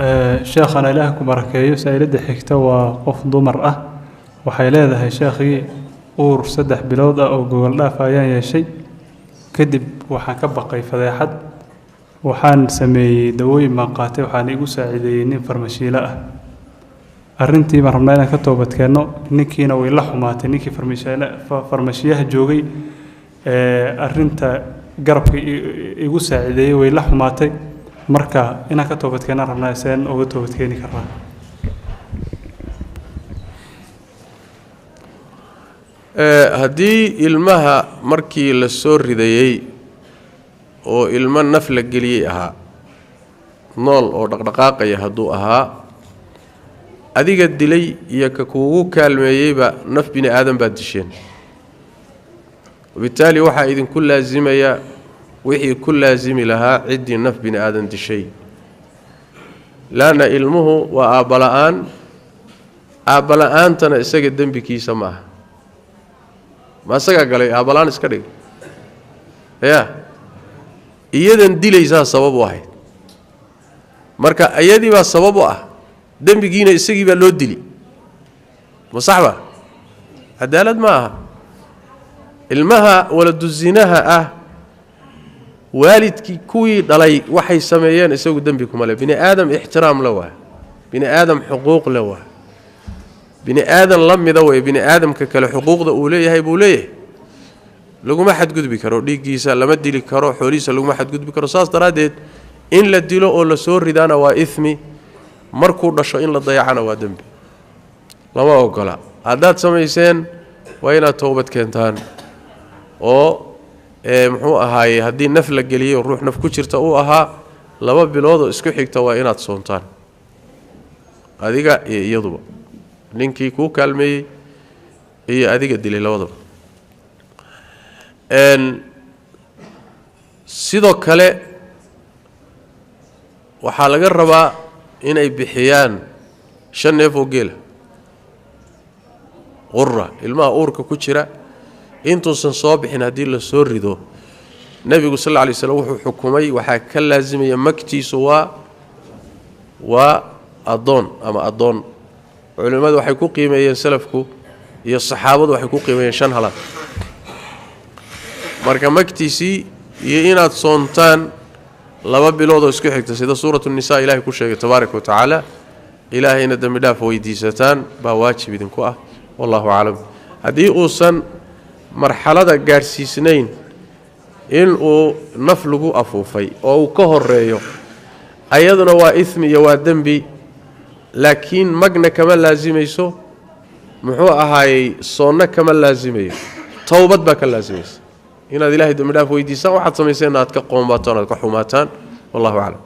sheekhana ilaah ku barakeeyo saylada xigta waa qof dumar ah waxay leedahay sheekhii uur 3 bilood ah oo gogol dhaaf ayaan yeeshay kadib waxaan ka baqay fadeexad waxaan sameeyay dawooyin ma qaatay waxaan igu saacideeyay nin farmashiile ah arrintii baan rabnaa inaan ka toobadkeeno ninkiina way la xumaatay ninkii farmashiyaha joogay arrinta garabka igu saacideeyay way la xumaatay marka inaan ka toobadkeena rabnaa seen uga toobadkeeni karaa haddii ilmaha markii la soo ridayay oo ilmo naf la geliyay ahaa nool oo dhaqdhaqaaqaya hadduu ahaa adiga dilay iyo ka kuugu kaalmeeyeyba naf bini aadan baad disheen وبالتالي waxaa idinku laazimaya wixii ku laazimi lahaa cidii naf bini aadan dishay laana ilmuhu waa aabala'aantana isaga dembikiisa ma aha ma isaga galay aabalaan iska dhig ya iyadan dilaysaa sabab u ahayd marka ayadii baa sabab u ah dembigiina isagii baa loo dili ma saxba cadaalad ma aha ilmaha waladu zinaha ah waalidkii kuwii dhalay waxay sameeyeen isagu dambi kuma leh bini aadam ixtiraam la waa bini aadam xuquuq la waa bini aadam lamida way bini aadamka kale xuquuqda uu leeyahay buu leeyahay laguma xad gudbi karo dhigiisa lama dili karo xooliisa laguma xad gudbi karo saas daraadeed in la dilo oo la soo ridana waa ithmi markuu dhasho in la dayacana waa dambi lama ogola hadaad sameeyeen waa inaad toobad keentaan oo muxuu ahaayay hadii naf la geliyo ruux naf ku jirta uu ahaa 2 bilood oo isku xigta waa inaad soontaan adiga iyo iyaduba ninkii ku kaalmeeyay iyo adiga dilay labadaba sidoo kale waxaa laga rabaa inay bixiyaan 5 neef oo geel qurra ilmaha uurka ku jira intuusan soo bixin hadii la soo rido nabigu sallallahu alayhi wasallam wuxuu xukumay waxa ka laazimaya maktiisu waa adoon ama adoon culimadu waxay ku qiimeeyeen salafku iyo saxaabadu waxay ku qiimeeyeen 5 halaad marka maktiisi iyo inaad soontaan 2 bilood oo isku xigta sida suuratu nisaa ilaahay ku sheegay tabaaraka wa taala ilaahayna dambi dhaaf weydiisataan baa waajib idinku ah wallahu a'lam hadii uusan marxalada gaarsiisnayn in uu naf lagu afuufay oo uu ka horeeyo ayaduna waa ithmi iyo waa dambi laakiin magna kama laazimayso muxuu ahaayay soonna kama laazimayo tawbad baa ka laazimaysa inaad ilaahay dambi dhaaf weydiisaan waxaad sameeyeen aad ka qoombataan aad ka xumaataan wallahu a'lam